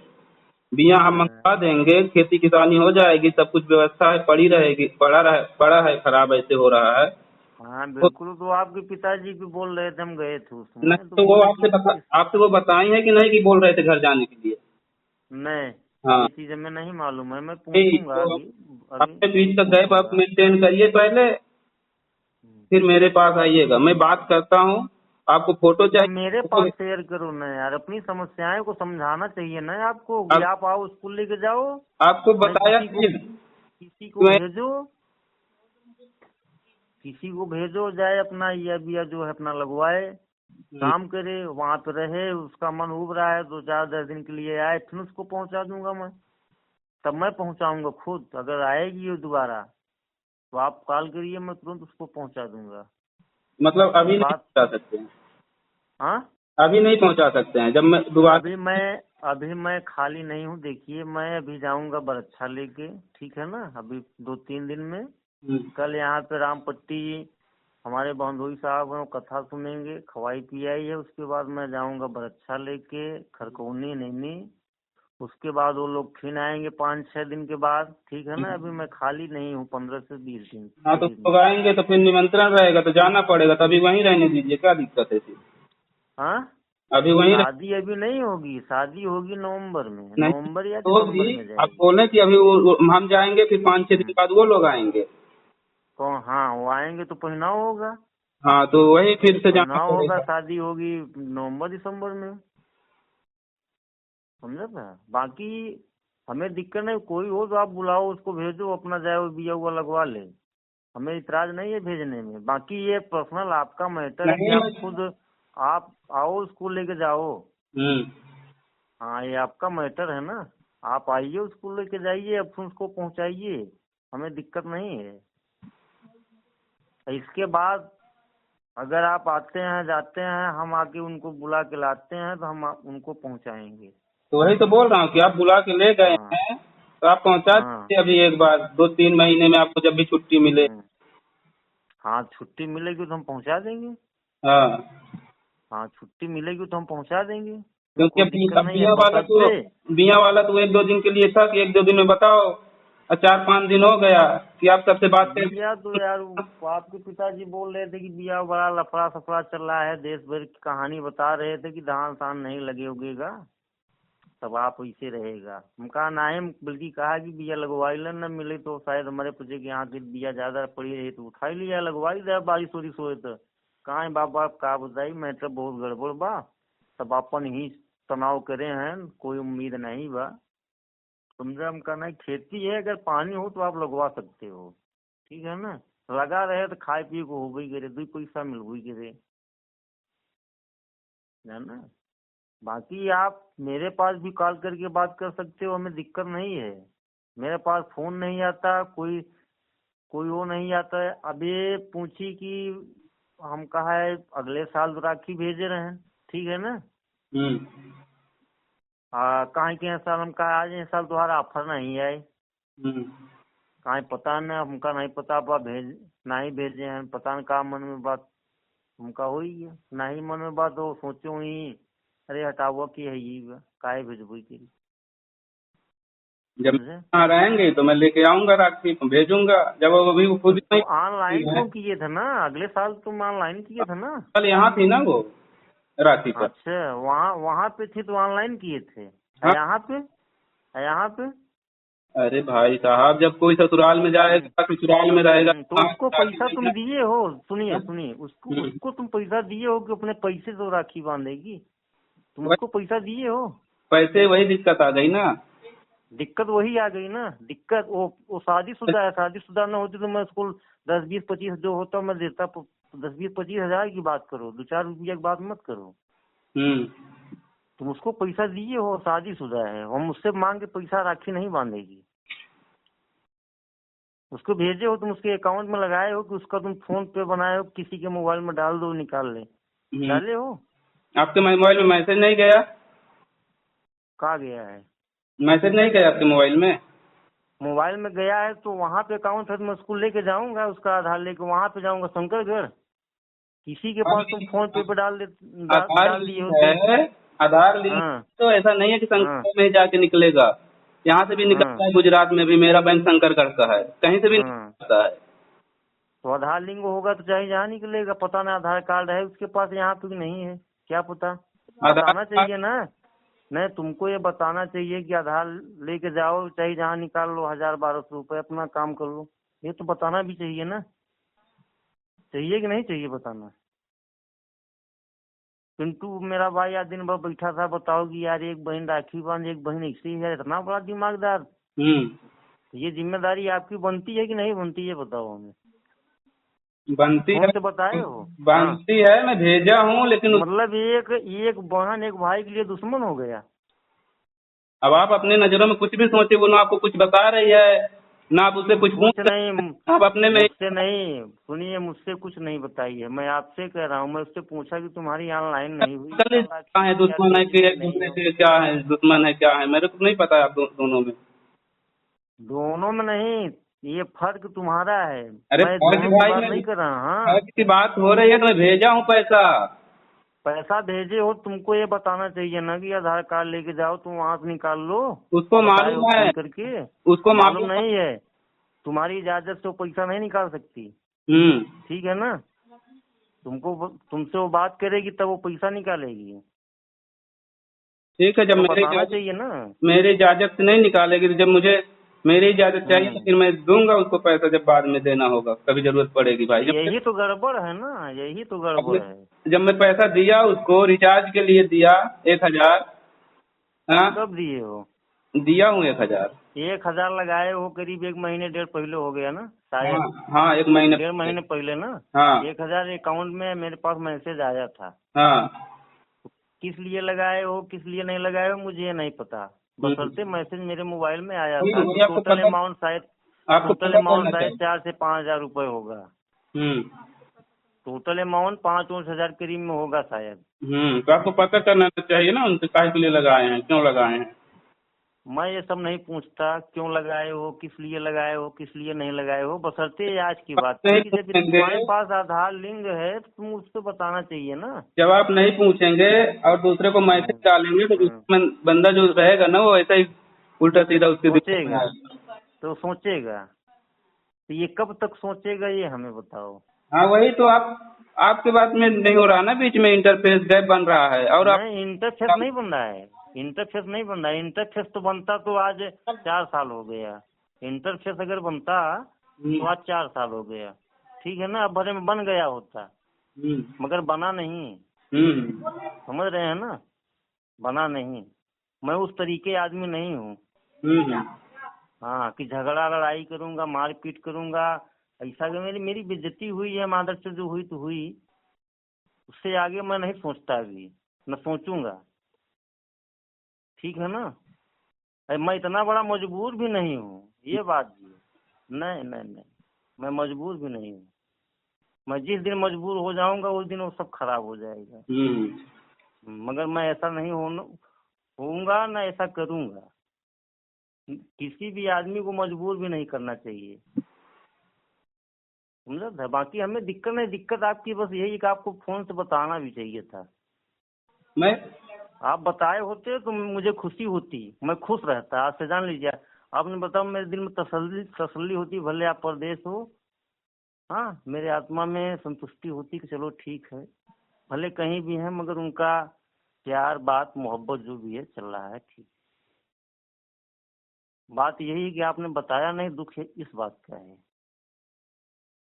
बिया हम हाँ मंगवा देंगे, खेती किसानी हो जाएगी, सब कुछ व्यवस्था है, पड़ी रहेगी। पड़ा है खराब, ऐसे हो रहा है। हाँ, तो बिल्कुल। तो आपके पिताजी भी बोल रहे थे, हम गए थे उस नहीं समय तो तो वो बोले कि आपसे वो बताई है कि नहीं कि बोल रहे थे घर जाने के लिए? नहीं, हाँ, ये चीज हमें नहीं मालूम है। मैं नहीं पूछूंगा तो अभी। अभी अपने बीच का गैप आप पूछूंगा। मेंटेन करिए पहले, हम्म। फिर मेरे पास आइएगा, मैं बात करता हूँ। आपको फोटो तो चाहिए? मेरे पास शेयर करो ना यार, अपनी समस्याएं को समझाना चाहिए ना आपको, कि अब आप आओ, स्कूल लेके जाओ। आपको नहीं, बताया किसी को मैं। भेजो, किसी को भेजो, जाए अपना ये बिया जो है अपना लगवाए, काम करे, वहां पे रहे। उसका मन उब रहा है, 2-4-10 दिन के लिए आए, फिर उसको पहुंचा दूंगा मैं। तब मैं पहुंचाऊंगा खुद। अगर आएगी ये दोबारा तो आप कॉल करिए, मैं तुरंत उसको पहुंचा दूंगा। मतलब ये अभी नहीं बात। पहुंचा सकते हैं? हाँ, अभी नहीं पहुंचा सकते हैं, जब मैं दोबारा। अभी मैं खाली नहीं हूँ। देखिए, मैं अभी जाऊंगा बरच्छा लेके, ठीक है ना, अभी 2-3 दिन में। हम्म, कल यहाँ पे रामपट्टी हमारे बंधुई साहब हैं, वो कथा सुनेंगे, खवाई पियाई है। उसके बाद मैं जाऊंगा बरच्छा लेके, खरकौनी नैनी। उसके बाद वो लोग फिर आएंगे 5-6 दिन के बाद, ठीक है ना। अभी मैं खाली नहीं हूँ 15 से 20 दिन हाँ, तो 20 दिन। लोग आएंगे तो फिर निमंत्रण रहेगा तो जाना पड़ेगा, तभी वहीं रहने दीजिए, क्या दिक्कत है फिर? हाँ, अभी वहीं शादी अभी नहीं होगी, शादी होगी नवंबर में, नहीं नवंबर या तो दिसंबर भी में आप जाएगी। बोले कि अभी हम जाएंगे, फिर 5-6 दिन बाद वो लोग आएंगे। कौन? हाँ, वो आएंगे तो पहनाव होगा, हाँ, तो वही फिर से जाना पहनाव होगा, पड़ेगा। शादी होगी नवंबर दिसंबर में, समझा था। बाकी हमें दिक्कत नहीं, कोई हो तो आप बुलाओ, उसको भेजो, अपना जाए वो बिया हुआ लगवा ले, हमें इतराज नहीं है भेजने में। बाकी ये पर्सनल आपका मैटर है कि नहीं आप खुद आप आओ, उसको लेके जाओ। हम्म हाँ, ये आपका मैटर है ना, आप आइए, उसको लेके जाइए, अब उसको पहुंचाइए, हमें दिक्कत नहीं है। इसके बाद अगर आप आते हैं जाते हैं, हम आके उनको बुला के लाते हैं तो हम उनको पहुंचाएंगे। तो वही तो बोल रहा हूँ कि आप बुला के ले गए हाँ हैं तो आप पहुंचा हाँ। दीजिए अभी एक बार, 2-3 महीने में आपको जब भी छुट्टी मिले। हम्म। हाँ, छुट्टी मिलेगी तो हम पहुंचा देंगे। हाँ, हाँ, छुट्टी मिलेगी तो हम पहुंचा देंगे, हमें क्योंकि कोई अभी दिक्कत अब नहीं है, बशर्ते। बिया वाला तो 1-2 दिन के लिए था कि 1-2 दिन में बताओ, और 4-5 दिन हो गया कि आप सबसे बात कर। बिया तो यार आपके पिताजी बोल रहे थे कि बिया बड़ा लफड़ा सफड़ा चल रहा है, देश भर की कहानी बता रहे थे कि धान तान नहीं लगे उगेगा, तब आप ऐसे रहेगा। हम कहा नहीं, बल्कि कहा कि बिया लगवाई ले, न मिले तो शायद हमारे पूछे कि यहाँ की बिया ज्यादा पड़ी रही तो उठा ही लिया, लगवाई दे, बारिश वारिश होए तो। कहा है बाबा, का बताई, मैटर बहुत गड़बड़ बा, तब अपन ही तनाव करे हैं, कोई उम्मीद नहीं बा। समझा? हम कहना है खेती है, अगर पानी हो तो आप लगवा सकते हो, ठीक है ना। लगा रहे तो खाए पिए को हो गई करे, 2 पैसा मिल गई करे, है ना। बाकी आप मेरे पास भी कॉल करके बात कर सकते हो, हमें दिक्कत नहीं है। मेरे पास फोन नहीं आता, कोई कोई वो नहीं आता है। अभी पूछी कि हम कहा है अगले साल तो राखी भेजे रहे हैं, ठीक है ना। हम्म कहाँ के साल हम कहा आज इस साल तुम्हारा ऑफर नहीं आए, हम्म कहाँ पता नहीं, हमका नहीं पता, आप भेज नहीं भेजे हैं, पता नहीं कहाँ मन में बात हमका हुई है, नहीं मन में बात हो, सोचो ही अरे हटाओ कि है ये काहे भेजबो के, जब समझे। यहाँ रहेंगे तो मैं लेके आऊंगा, राखी भेजूंगा। जब वो अभी वो खुद तो ही ऑनलाइन नहीं है। क्यों किए थे ना, अगले साल तुम ऑनलाइन किए थे ना। कल यहाँ थी ना वो राखी पर। अच्छा, वहाँ वहाँ पे थे तो ऑनलाइन किए थे, हाँ, यहाँ पे यहाँ पे। अरे भाई साहब, जब कोई ससुराल में हम्म। जाएगा ससुराल में रहेगा, तो वहाँ उसको राखी पैसा तुम बंधना। दिए हो, सुनिए हाँ? सुनिए, उसको हम्म, उसको तुम पैसा दिए हो कि अपने पैसे से राखी बांधेगी, तुम वही उसको पैसा दिए हो। पैसे, वही दिक्कत आ गई ना। दिक्कत वही आ गई ना, दिक्कत वो शादीशुदा है, शादीशुदा न होती तो मैं उसको 10-20-25 जो होता मैं देता, 10-20-25 हजार की बात करो, 2-4 रुपया की बात मत करो। हम्म तुम उसको पैसा दिए हो, शादीशुदा है, हम उससे मांग के पैसा राखी नहीं बांधेगी। उसको भेजे हो, तुम उसके अकाउंट में लगाए हो कि उसका तुम फोन पे बनाए हो, किसी के मोबाइल में डाल दो निकाल ले, हम्म डाले हो। आपके मोबाइल में मैसेज नहीं गया? कहाँ गया है? मैसेज नहीं गया आपके मोबाइल में? मोबाइल में गया है तो वहाँ पे अकाउंट है तो मैं उसको लेके जाऊंगा, उसका आधार लेके वहाँ पे जाऊंगा शंकरगढ़, किसी के पास तुम फोन पे पे आधार डाल दिए लिंक हो तो। है, आधार लिंक। हाँ तो ऐसा नहीं है कि हाँ शंकर में ही जाके निकलेगा, यहाँ से भी हाँ निकलता है, गुजरात में भी मेरा बैंक शंकरगढ़ का है, कहीं से भी हाँ। निकलता है। तो आधार लिंक होगा तो चाहे जहाँ निकलेगा, पता नहीं आधार कार्ड है उसके पास यहाँ पे कि नहीं है, क्या पता। आधार बताना चाहिए ना, नहीं तुमको ये बताना चाहिए कि आधार लेके जाओ, चाहे जहाँ निकाल लो 1000-1200 रुपये, अपना काम कर लो, ये तो बताना भी चाहिए ना, चाहिए कि नहीं चाहिए बताना। पिंटू मेरा भाई आज दिन भर बैठा था, बताओ कि यार एक बहन राखी बांध, एक बहन ऐसे ही है, इतना बड़ा दिमागदार। ये जिम्मेदारी आपकी बनती है कि नहीं बनती है, बताओ हमें, बनती है, फोन से बताए हो। हाँ, बनती है, मैं भेजा हूँ लेकिन मतलब एक बहन एक भाई के लिए दुश्मन हो गया। अब आप अपने नजरों में कुछ भी सोचे, वो ना आपको कुछ बता रही है, ना आप उससे कुछ कुछ पूछ रहे नहीं, हैं, आप अपने में। मुझसे नहीं, सुनिए मुझसे कुछ नहीं बताई है, मैं आपसे कह रहा हूँ, मैं उससे पूछा कि तुम्हारी ऑनलाइन नहीं हुई कल क्या है, क्या दुश्मन है कि भेजी एक नहीं दूसरे हो। से क्या है, दुश्मन है क्या है, मेरे को नहीं पता है। आप दोनों में दोनों में नहीं, ये फर्क तुम्हारा है, अरे मैं फर्क दोनों की भाई बात में नहीं कर रहा। हाँ, फर्क की बात हो रही है तो मैं भेजा हूँ पैसा। पैसा भेजे हो तुमको ये बताना चाहिए ना कि आधार कार्ड लेके जाओ, तुम वहाँ से निकाल लो। उसको बताए मालूम हो है, फोन करके? उसको मालूम मालूम है। नहीं है? तुम्हारी इजाजत से वो पैसा नहीं निकाल सकती, हम्म। ठीक है ना? तुमसे वो बात करेगी तब वो पैसा निकालेगी, ठीक है, जब तो बताना चाहिए ना। मेरी इजाजत से नहीं निकालेगी तो जब मुझे मेरी इजाजत चाहिए तो फिर मैं दूंगा उसको पैसा, जब बाद में देना होगा, कभी जरूरत पड़ेगी भाई। यही तो गड़बड़ है ना, यही तो गड़बड़ है। जब मैं पैसा दिया उसको रिचार्ज के लिए दिया 1,000, हाँ कब दिए हो? दिया हूँ 1,000। 1,000 लगाए हो करीब 1 महीने डेढ़ पहले हो गया ना हाँ शायद, हाँ, 1 महीने 1.5 महीने पहले। पहले ना। हाँ 1,000 अकाउंट में मेरे पास मैसेज आया था। हाँ। किस लिए लगाए हो किस लिए नहीं लगाए हो मुझे नहीं पता, बशर्ते मैसेज मेरे मोबाइल में आया वही था कि वही टोटल अमाउंट शायद आपको टोटल पता अमाउंट करना शायद चाहिए। 4 से 5 हजार रुपये होगा। हम्म टोटल अमाउंट 5-5 हजार करीब में होगा शायद। तो आपको पता करना तो चाहिए ना उनसे, काहे के लिए लगाए हैं, क्यों लगाए हैं। मैं ये सब नहीं पूछता क्यों लगाए हो किस लिए लगाए हो किस लिए नहीं लगाए हो, बशर्ते ये आज की बात थी नहीं कि जब पूछेंगे, तुम्हारे पास आधार लिंक है तो तुम उसको बताना चाहिए ना। जब आप नहीं पूछेंगे और दूसरे को मैसेज हम्म, डालेंगे तो हम्म, दूसरा बंदा जो रहेगा ना वो ऐसा ही उल्टा सीधा उसके दिमाग में सोचेगा आएगा। तो सोचेगा, तो ये कब तक सोचेगा ये हमें बताओ। हाँ वही तो, आपके बात में नहीं हो रहा ना, बीच में इंटरफेस गैप बन रहा है और आप। नहीं इंटरफेस नहीं बन रहा है, इंटरफेस नहीं बन रहा है। इंटरफेस तो बनता तो आज 4 साल हो गया। इंटरफेस अगर बनता तो आज 4 साल हो गया, ठीक है ना? अब भरे में बन गया होता, हम्म मगर बना नहीं। हम्म समझ रहे हैं ना? बना नहीं। मैं उस तरीके आदमी नहीं हूँ, हम्म हाँ, कि झगड़ा लड़ाई करूंगा मारपीट करूंगा। ऐसा कि मेरी मेरी बेइज्जती हुई है, मादर से जो हुई तो हुई, उससे आगे मैं नहीं सोचता अभी, न सोचूंगा, ठीक है ना? अरे मैं इतना बड़ा मजबूर भी नहीं हूँ, ये बात भी है। नहीं नहीं नहीं, मैं मजबूर भी नहीं हूँ। मैं जिस दिन मजबूर हो जाऊंगा उस दिन वो सब खराब हो जाएगा। हम्म मगर मैं ऐसा नहीं होऊंगा ना ऐसा करूंगा। किसी भी आदमी को मजबूर भी नहीं करना चाहिए, समझा? बाकी हमें दिक्कत नहीं, दिक्कत आपकी बस यही कि आपको फोन से बताना भी चाहिए था। मैं आप बताए होते तो मुझे खुशी होती, मैं खुश रहता। आज से जान लीजिए, आपने बताओ मेरे दिल में तसल्ली तसल्ली होती, भले आप परदेश हो, हाँ, मेरे आत्मा में संतुष्टि होती कि चलो ठीक है, भले कहीं भी हैं मगर उनका प्यार बात मोहब्बत जो भी है चल रहा है ठीक। बात यही है कि आपने बताया नहीं, दुख है इस बात का है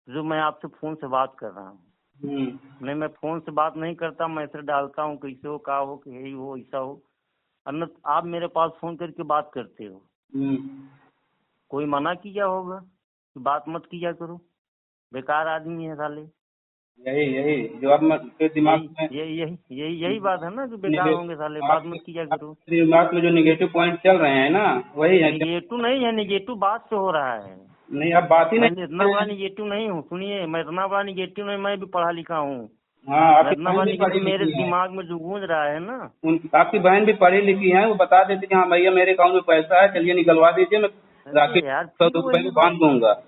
जो मैं आपसे फोन से बात कर रहा हूँ। हम्म नहीं, मैं फोन से बात नहीं करता, मैसेज डालता हूँ कैसे हो का हो कि यही हो ऐसा हो, अन्यथा आप मेरे पास फोन करके बात करते हो। हम्म कोई मना किया होगा कि बात मत किया करो? बेकार आदमी है साले। यही यही जो आप के दिमाग यही में यही यही यही यही बात है ना कि बेकार निगे होंगे साले, बात आपके मत किया करो। आपके दिमाग में जो निगेटिव पॉइंट चल रहे हैं ना, वही है क्या। निगेटिव नहीं है, निगेटिव बात से हो रहा है। नहीं, आप बात ही मैं नहीं इतना करते बड़ा हैं। निगेटिव नहीं हूँ, सुनिए, मैं इतना बड़ा निगेटिव नहीं, मैं भी पढ़ा लिखा हूँ। हाँ, मैं आपकी इतना बहन बड़ा भी पढ़ी निगेटिव मेरे लिखी है। दिमाग में जो गूंज रहा है ना। आपकी बहन भी पढ़ी लिखी है, वो बता देती कि हाँ भैया मेरे अकाउंट में पैसा है, चलिए निकलवा दीजिए, मैं अरे राखी यार 100 रुपए वही में बात, बांध दूंगा।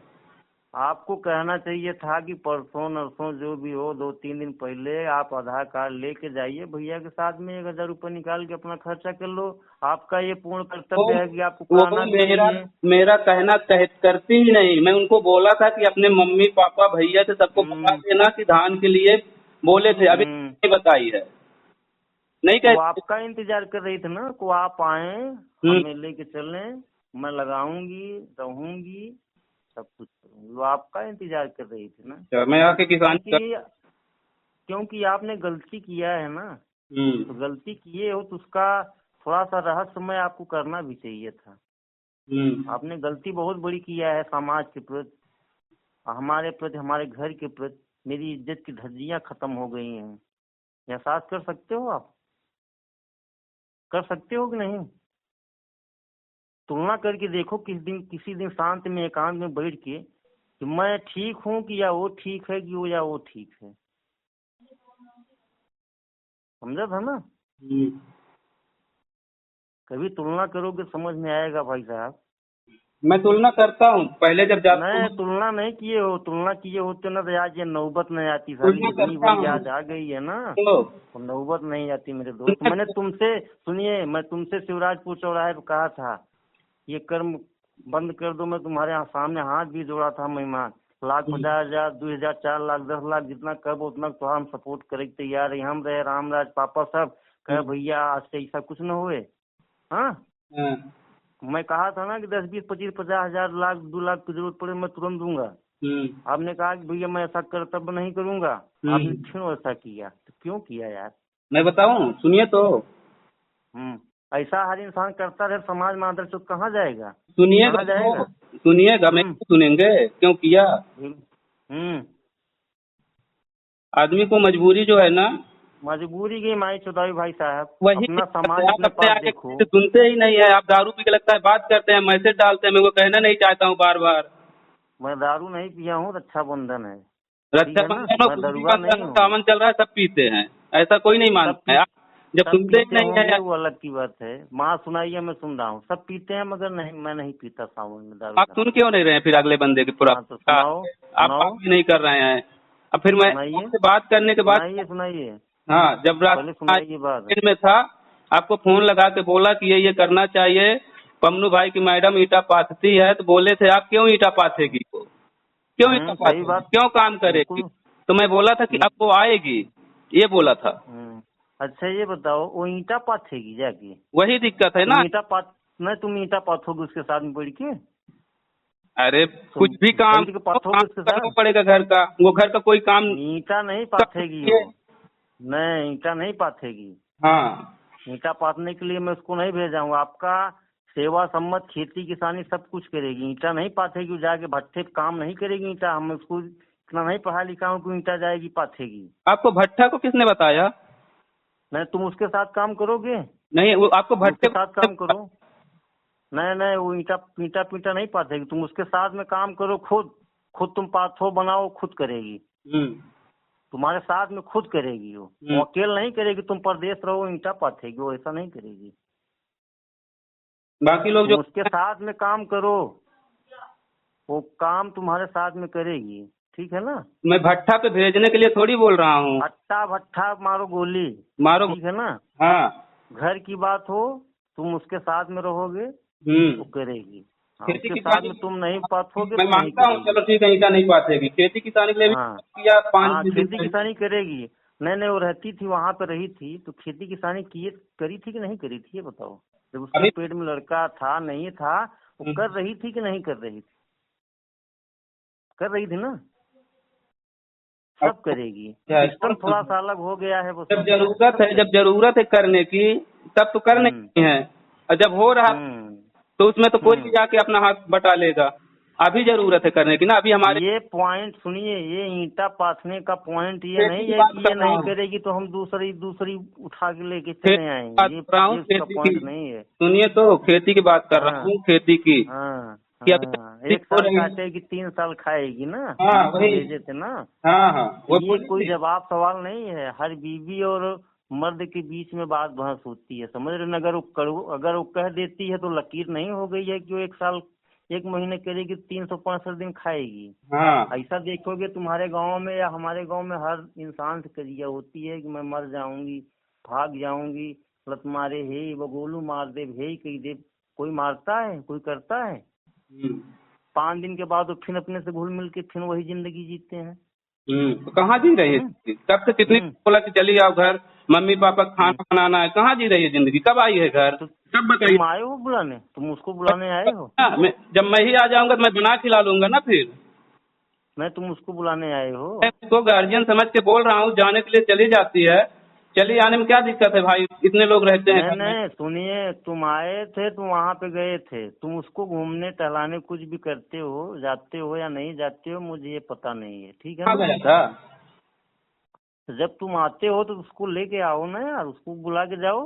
आपको कहना चाहिए था कि परसों नरसों जो भी हो 2-3 दिन पहले आप आधार कार्ड लेके जाइए, भैया के साथ में 1,000 रुपये निकाल के अपना खर्चा कर लो। आपका ये पूर्ण वो कर्तव्य है कि आपको वो कराना भी मेरा चाहिए। मेरा कहना करती ही नहीं। मैं उनको बोला था कि अपने मम्मी पापा भैया से सबको बता हम्म देना कि धान के लिए बोले थे, अभी हम्म नहीं बताई है, नहीं वो कहते। आपका इंतजार कर रही थी ना कि आप आए, हम्म हमें लेके चलें, मैं लगाऊंगी रहूंगी सब कुछ करूंगी, वो आपका इंतजार कर रही थी ना। अच्छा, मैं आके किसान कर। क्योंकि क्योंकि आपने गलती किया है ना, तो हम्म गलती किए हो तो उसका थोड़ा सा रहस्यमय आपको करना भी चाहिए था। हम्म आपने गलती बहुत बड़ी किया है समाज के प्रति, हमारे प्रति, हमारे घर के प्रति। मेरी इज्जत की धज्जियां खत्म हो गई हैं। एहसास कर सकते हो आप? कर सकते हो कि नहीं? तुलना करके देखो किसी दिन शांत में एकांत में बैठ के कि मैं ठीक हूँ कि या वो ठीक है कि वो या वो ठीक है। समझा था ना? हम्म कभी तुलना करोगे समझ में आएगा भाई साहब। मैं तुलना करता हूँ, पहले जब जाता नहीं, हूँ तुलना नहीं किए हो, तुलना किए होते ना तो आज ये नौबत नहीं आती, साली तुलना इतनी करता बड़ी हूँ। आज आ गई है ना, सुनो, तो नौबत नहीं आती मेरे दोस्त। मैंने तुमसे, सुनिए, मैं तुमसे शिवराजपुर चौराहे पे कहा था ये कर्म बंद कर दो, मैं तुम्हारे यहाँ सामने हाथ भी जोड़ा था मेहमान, 1,50,000 2,000 4 लाख 10 लाख जितना कब उतना तो हम सपोर्ट करे के तैयार है, हम रहे रामराज पापा सब कहे भैया आज से ऐसा कुछ न हुए। हाँ, हाँ, मैं कहा था ना कि 10 20 25 50,000 लाख 2 लाख की जरूरत पड़े मैं तुरंत दूंगा। आपने कहा कि भैया मैं ऐसा कर्तव्य नहीं करूंगा, आपने क्यों ऐसा किया, तो क्यों किया यार? मैं बताऊं, सुनिए तो, ऐसा हर इंसान करता रहे समाज में आदर्श तो कहाँ जाएगा, सुनिएगा कहाँ जाएगा? तो, सुनिएगा, मैं हम्म सुनेंगे क्यों किया? हम्म आदमी को मजबूरी जो है ना, मजबूरी की माई चुदाई भाई साहब, वही अपना दिक्कत समाज है। आप अपने अपने पास आगे देखो। किसी से सुनते ही नहीं है। आप दारू पी के लगता है बात करते हैं, मैसेज डालते हैं, मैं वो कहना नहीं चाहता हूँ बार बार। मैं दारू नहीं पिया हूँ, रक्षाबंधन है, ठीक है ना, रक्षाबंधन हो, मैं कुछ भी दरुआ बंधन नहीं हो, हूँ। सावन चल रहा है, सब पीते हैं, ऐसा कोई नहीं सब मानता है। पी आप जब सब सुनते ही पीते नहीं होंगे है, वो अलग की बात है, माँ सुनाइए मैं सुन रहा हूँ, सब पीते हैं मगर नहीं, मैं नहीं पीता सावन में दारू आप का। सुन क्यों नहीं रहे हैं फिर अगले बंदे की पूरा? हाँ तो सुनाओ, आप बात सुनाओ, भी नहीं कर रहे हैं। अब फिर मैं सुनाइए, आपसे बात करने के बाद, सुनाइए, सुनाइए, हाँ, जब रात पहले सुनाइए बात। दिन में था, आपको फोन लगा के बोला कि ये करना चाहिए, पमनू भाई की मैडम ईटा पाथती है, तो बोले थे आप क्यों ईटा पाथेगी वो, क्यों ईटा सही पाथेगी, बात, क्यों काम करेगी? बिल्कुल। तो मैं बोला था कि अब वो आएगी, ये बोला था। अच्छा ये बताओ, वो ईंटा पाथेगी जाके? वही दिक्कत है तुम ना। ईंटा पाथ नहीं, तुम ईंटा पाथोगे उसके साथ में बैठ के? अरे कुछ तुम भी काम बैठ के काम पाथोगे उसके करना साथ? पड़ेगा घर का, वो घर का कोई काम ईंटा नहीं कर पाथेगी सकती वो, है। नहीं ईंटा नहीं पाथेगी। हाँ, ईंटा पाथने के लिए मैं उसको नहीं भेजा हूँ, आपका सेवा सम्मत खेती किसानी सब कुछ करेगी, ईंटा नहीं पाथेगी, वो जाके भट्ठे पे काम नहीं करेगी ईंटा, हम उसको इतना नहीं पढ़ा लिखा हूँ कि ईंटा जाएगी पाथेगी। आपको भट्ठा को किसने बताया? नहीं, तुम उसके साथ काम करोगे, नहीं, वो आपको तुम उसके भट्टे साथ काम करो। नहीं नहीं, वो ईंटा ईंटा पीटा नहीं पाथेगी, तुम उसके साथ में काम करो, खुद खुद तुम पाथो बनाओ, खुद करेगी, हम्म, तुम्हारे साथ में खुद करेगी वो अकेले नहीं करेगी, तुम परदेश रहो ईंटा पाथेगी, वो ऐसा नहीं करेगी। बाकी लोग तुम जो, उसके साथ में काम करो, वो काम तुम्हारे साथ में करेगी, ठीक है ना? मैं भट्ठा पे भेजने के लिए थोड़ी बोल रहा हूँ। अट्टा भट्ठा मारो गोली, मारो। ठीक है ना? हाँ। घर की बात हो, तुम उसके साथ में रहोगे, वो करेगी। हाँ, खेती उसके साथ किसानी में तुम नहीं पाथोगे मैं तो नहीं मानता हूँ, करेगी। चलो ठीक है, ईंटा नहीं पाथेगी, खेती किसानी के लिए भी हाँ किया 5 हाँ, दिन खेती पहले। किसानी करेगी। नहीं नहीं, वो रहती थी वहां पे, रही थी तो खेती किसानी किए करी थी कि नहीं करी थी, ये बताओ। जब उसके अभी पेट में लड़का था नहीं था, वो कर रही थी कि नहीं कर रही थी? कर रही थी ना, सब करेगी। सिस्टम थोड़ा सा अलग हो गया है, वो जब सब जरूरत है, जब जरूरत है करने की, तब तो करने की है, और जब हो रहा तो उसमें तो कोई भी जाके अपना हाथ बटा लेगा। अभी जरूरत है करने की ना, अभी हमारे ये पॉइंट सुनिए, ये ईंटा पाथने का पॉइंट ये खेती नहीं की है बात कि कर ये रहा नहीं हूँ, करेगी तो हम दूसरी दूसरी उठा के लेके खेती चले की आएंगे, बात कर रहा हूँ, ये उसका खेती पॉइंट की। नहीं है। सुनिए तो, खेती की बात कर रहा हाँ हूँ, खेती की, हाँ कि अभी तक हाँ, खेती 1 हो साल रही है। काटेगी 3 साल खाएगी ना, हाँ न्यूज में वही, भेजे थे ना। हाँ हाँ, वो ये बोली कोई थी। जवाब सवाल नहीं है, हर बीवी और मर्द के बीच में बात बहस होती है, समझ रहे ना? अगर वो कह देती है तो लकीर नहीं हो गई है कि वो 1 साल 1 महीने करेगी, 365 दिन खाएगी। हाँ, ऐसा देखोगे तुम्हारे गांव में या हमारे गांव में हर इंसान से करिया होती है कि मैं मर जाऊंगी, भाग जाऊंगी, लत मारे हे बगोलू मार दे हे कही दे। कोई मारता है, कोई करता है? 5 दिन के बाद वो फिर अपने से घुल मिल के फिर वही जिंदगी जीते हैं। तो कहाँ जी रही है हम्म जिंदगी? कब से कितनी बोला कि चली आओ घर, मम्मी पापा को हम्म। खाना बनाना है, कहाँ जी रही है जिंदगी? कब आई है घर? तो कब बताइए? तुम आए हो बुलाने, तुम उसको बुलाने आए हो? जब मैं ही आ जाऊंगा तो मैं बना खिला लूंगा ना फिर। मैं तुम उसको बुलाने आए हो? मैं उसको गार्जियन समझ के बोल रहा हूँ, जाने के लिए चली जाती है, चली आने में क्या दिक्कत है भाई, इतने लोग रहते हैं नहीं घर में। नहीं, सुनिए, तुम आए थे, तुम वहां पे गए थे, तुम उसको घूमने टहलाने कुछ भी करते हो, जाते हो या नहीं जाते हो, मुझे ये पता नहीं है, ठीक है कहाँ ना? गया था? तो जब तुम आते हो तो उसको लेके आओ ना यार, उसको बुला के जाओ।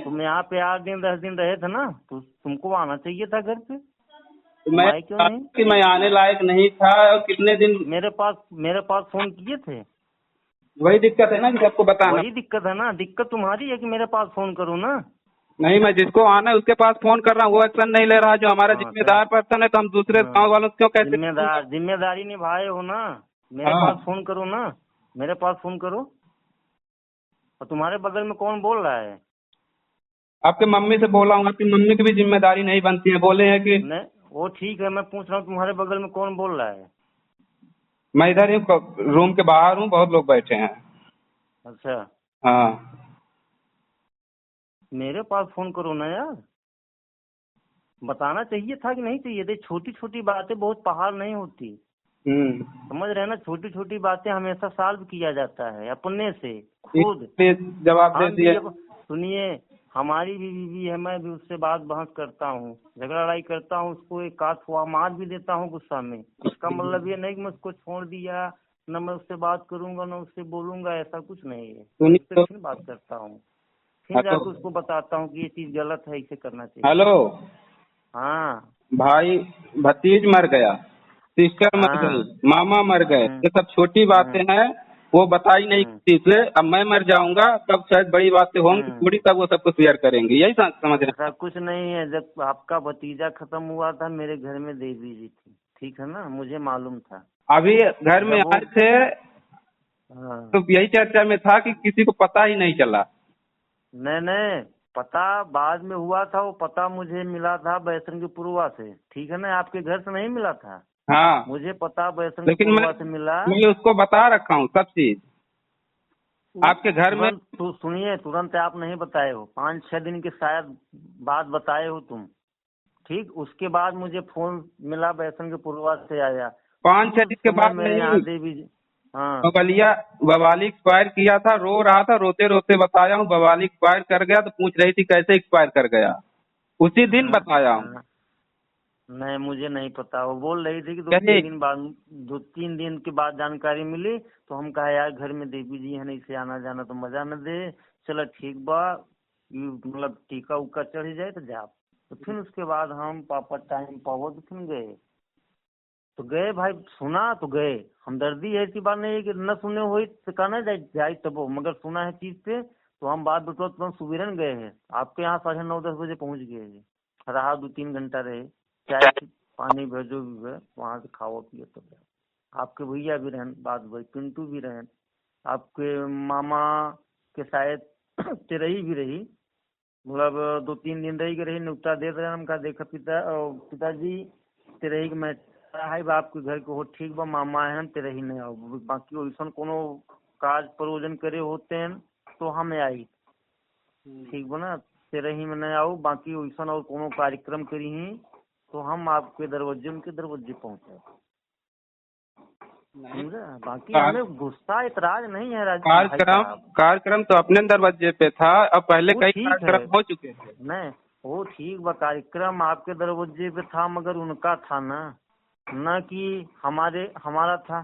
तुम यहाँ पे 8 दिन 10 दिन रहे थे ना, तो तुमको आना चाहिए था घर पे, तो तुम मैं आए क्यों नहीं? कि मैं आने लायक नहीं था, और कितने दिन। मेरे पास फोन किए थे? वही दिक्कत है ना कि सबको बताना। वही दिक्कत है ना, दिक्कत तुम्हारी है कि मेरे पास फोन करो ना। नहीं, मैं जिसको आना है उसके पास फोन कर रहा हूँ, वो एक्शन नहीं ले रहा। जो हमारा हाँ जिम्मेदार पर्सन है, तो हम दूसरे गाँव वालों से क्यों कैसे? जिम्मेदारी निभाए हो ना, मेरे हाँ, पास फोन करो ना, मेरे पास फोन करो। और तुम्हारे बगल में कौन बोल रहा है? आपके मम्मी से बोला हूँ, आपकी मम्मी की भी जिम्मेदारी नहीं बनती है। बोले हैं कि नहीं, वो ठीक है, मैं पूछ रहा हूँ तुम्हारे बगल में कौन बोल रहा है? मैं इधर ही रूम के बाहर हूँ, बहुत लोग बैठे हैं। अच्छा, हाँ। मेरे पास फोन करो ना यार। बताना चाहिए था कि नहीं चाहिए थे? छोटी छोटी बातें बहुत पहाड़ नहीं होती, समझ रहे हैं ना? छोटी छोटी बातें हमेशा सॉल्व किया जाता है अपने से खुद। इसलिए जवाब दे हम दिए। भी अब सुनिए, हमारी भी बीवी है, मैं भी उससे बात बहस करता हूँ, झगड़ा लड़ाई करता हूँ, उसको एक आध हुआ मार भी देता हूँ गुस्सा में। इसका मतलब ये नहीं कि मैं उसको छोड़ दिया, न मैं उससे बात करूंगा न उससे बोलूंगा, ऐसा कुछ नहीं है। सुनिए उससे तो। फिर बात करता हूँ, फिर हेलो। जाके उसको बताता हूँ कि ये चीज गलत है, इसे करना चाहिए। हेलो। हाँ भाई, भतीज मर गया, सिस्टर मर गई, हाँ। मामा मर गए, हम्म ये सब छोटी बातें हम्म हैं। वो बताई नहीं हम्म किसी से। अब मैं मर जाऊंगा तब शायद बड़ी बातें होंगी, हम्म। थोड़ी तब वो सबको शेयर करेंगे। यही समझ रहे ऐसा हैं। कुछ नहीं है। जब आपका भतीजा खत्म हुआ था, मेरे घर में देवी जी थी, ठीक है ना, मुझे मालूम था। अभी घर में जब वो आए थे हाँ, तो यही चर्चा में था कि किसी को पता ही नहीं चला। नहीं नहीं, पता बाद में हुआ था। वो पता मुझे मिला था बैसन के पुरवा से, ठीक है ना, आपके घर से नहीं मिला था। हाँ, मुझे पता बैसन के लेकिन मैं पुरवा से मिला। मैं उसको बता रखा हूँ सब चीज। आपके घर में। तुरंत तो सुनिए, तुरंत आप नहीं बताए हो, 5-6 दिन के शायद बाद बताए हो तुम। ठीक, उसके बाद मुझे फोन मिला बैसन के पुरवा से आया। 5-6 उस दिन के समय बाद मेरे नहीं। यहाँ देवी जी। हाँ बवालिया बवाली एक्सपायर किया था, रो रहा था, रोते रोते बताया हूँ बवाली एक्सपायर कर गया। तो पूछ रही थी कैसे एक्सपायर कर गया, उसी दिन हाँ बताया हूँ। हाँ। नहीं, मुझे नहीं पता। वो बोल रही थी कि दो कहे तीन दिन बाद, 2-3 दिन के बाद जानकारी मिली। तो हम कहा यार घर में देवी जी है, नहीं से आना जाना तो मजा न दे। चलो ठीक बा, मतलब टीका उका चढ़ जाए तो जा। तो फिर उसके बाद हम पापा टाइम पाओ तो फिर गए। तो गए भाई, सुना तो गए। हमदर्दी ऐसी बात नहीं है कि न सुने हुई तो कहना जाए तब, मगर सुना है चीज पे तो हम बात बटो तुरंत सुबेरन गए हैं। आपके यहाँ 9:30-10 बजे पहुंच गए हैं। रहा 2-3 घंटा रहे, चाय पानी भेजो भी है वहां से, खाओ पियो तब जाओ। आपके भैया भी रहन, बात भाई पिंटू भी रहन, आपके मामा के शायद तेरही भी रही, मतलब 2-3 दिन रही के रही, नुकता दे रहे। हम कहा देखा पिताजी तेरही के मैं है बा आपके घर के हो, ठीक बा मामा है, तेरही नहीं आओ। बाकी वैसन कोनो काज प्रयोजन करे होते हैं तो हम आई, ठीक बा ना, तेरही में नहीं आओ। बाकी वैसन और कोनो कार्यक्रम करी ही तो हम आपके दरवाजे, उनके दरवाजे पहुंचे, नहीं। समझा? बाकी कार- हमें गुस्सा इतराज नहीं है भाई कार्यक्रम साहब। कार्यक्रम तो अपने दरवाजे पे था। अब पहले वो कई ठीक है, कार्यक्रम हो चुके थे। नहीं वो ठीक बा, कार्यक्रम आपके दरवाजे पे था, मगर उनका था ना, न कि हमारा था,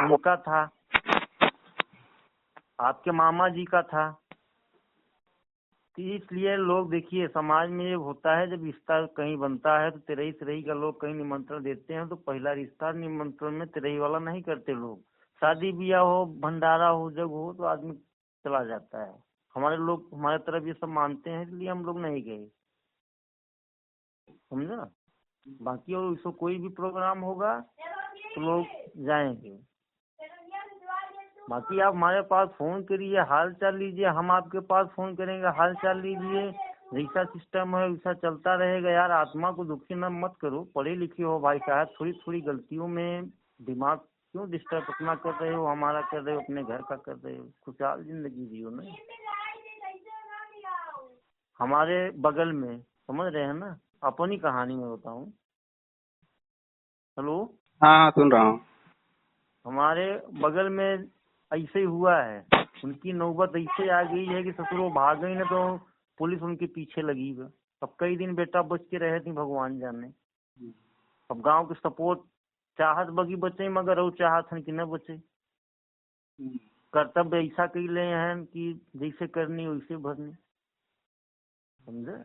उनका था, आपके मामा जी का था। तो इसलिए लोग देखिए, समाज में ये होता है, जब रिश्ता कहीं बनता है तो तेरही तेरही का लोग कहीं निमंत्रण देते हैं तो पहला रिश्ता निमंत्रण में तेरही वाला नहीं करते लोग। शादी ब्याह हो, भंडारा हो, जब हो तो आदमी चला जाता है। हमारे लोग हमारे तरफ ये सब मानते हैं, इसलिए हम लोग नहीं गए, समझा? बाकी और इसको कोई भी प्रोग्राम होगा तो लोग जाएंगे। बाकी आप हमारे पास फोन करिए, हाल चाल लीजिए, हम आपके पास फोन करेंगे, हाल चाल लीजिए। जैसा सिस्टम है वैसा चलता रहेगा। यार आत्मा को दुखी न मत करो, पढ़े लिखे हो भाई साहब, थोड़ी थोड़ी गलतियों में दिमाग क्यों डिस्टर्ब अपना कर रहे हो, हमारा कर रहे हो, अपने घर का कर रहे हो। खुशहाल जिंदगी जियो ना। हमारे बगल में, समझ रहे हैं ना, अपनी कहानी में बताऊं। हेलो, हाँ हाँ, सुन रहा हूँ। हमारे बगल में ऐसे ही हुआ है। उनकी नौबत ऐसे आ गई है कि ससुर वो भाग गई ना तो पुलिस उनके पीछे लगी है। अब कई दिन बेटा बच के रहे थे, भगवान जाने। अब गांव के सपोर्ट चाहत बगी बचे, मगर वो चाहत है कि न बचे। कर्तव्य ऐसा कई ले हैं कि जैसे करनी वैसे भरनी, समझे?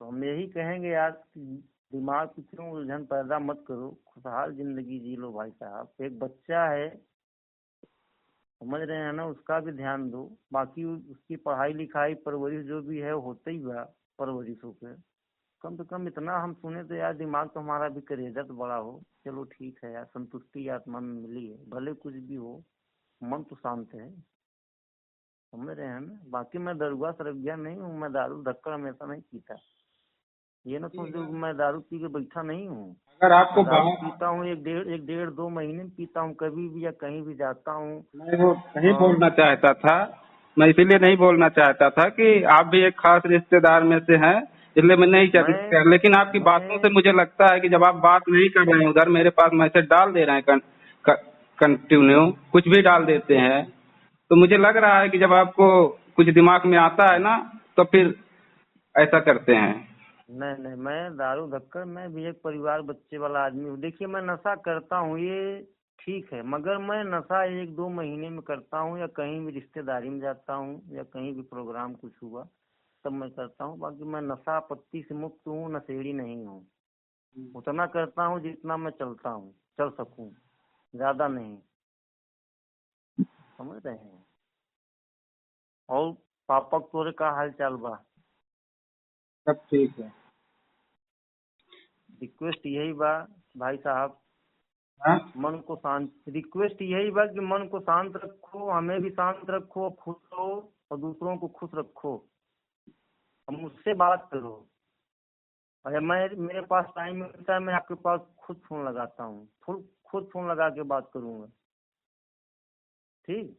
तो हम यही कहेंगे यार, दिमाग की क्यों उलझन पैदा मत करो, खुशहाल जिंदगी जी लो भाई साहब। एक बच्चा है, समझ रहे हैं ना, उसका भी ध्यान दो। बाकी उसकी पढ़ाई लिखाई परवरिश जो भी है होते ही बा परवरिशों पे। कम से कम इतना हम सुने तो यार, दिमाग तो हमारा भी करेजा तो बड़ा हो। चलो ठीक है यार, संतुष्टि आत्मा में मिली है, भले कुछ भी हो, मन तो शांत है। समझ रहे हैं ना। बाकी मैं दरुआ सरगिया नहीं हूँ, मैं दारू धक्कर हमेशा नहीं पीता। ये ना सोच कि मैं दारू पी के बैठा नहीं हूँ। अगर आपको मैं दारू बात पीता हूँ, एक डेढ़ 2 महीने में पीता हूँ, कभी भी या कहीं भी जाता हूँ। मैं वो नहीं और बोलना चाहता था, मैं इसीलिए नहीं बोलना चाहता था कि आप भी एक खास रिश्तेदार में से हैं, इसलिए मैं नहीं मैं चाहता। लेकिन आपकी बातों से मैं मुझे लगता है कि जब आप बात नहीं कर रहे हैं उधर, मेरे पास मैसेज डाल दे रहे हैं कंटिन्यू कुछ भी डाल देते हैं, तो मुझे लग रहा है कि जब आपको कुछ दिमाग में आता है ना, तो फिर ऐसा करते हैं। नहीं नहीं, मैं दारू धक्कर, मैं भी एक परिवार बच्चे वाला आदमी हूँ। देखिए, मैं नशा करता हूँ ये ठीक है, मगर मैं नशा 1-2 महीने में करता हूँ, या कहीं भी रिश्तेदारी में जाता हूँ, या कहीं भी प्रोग्राम कुछ हुआ तब मैं करता हूँ। बाकी मैं नशा पत्ती से मुक्त हूँ, नशेड़ी नहीं हूँ। उतना करता हूँ जितना मैं चल सकूँ, ज्यादा नहीं। समझ रहे हैं। और पापा तोरे का हाल चाल बा? सब ठीक है। रिक्वेस्ट यही बा भाई साहब, हाँ, मन को शांत, रिक्वेस्ट यही बा कि मन को शांत रखो, हमें भी शांत रखो, खुश रहो और दूसरों को खुश रखो। अब मुझसे बात करो, अगर मैं मेरे पास टाइम मिलता है मैं आपके पास खुद फोन लगाता हूँ, खुद फोन लगा के बात करूँगा। ठीक।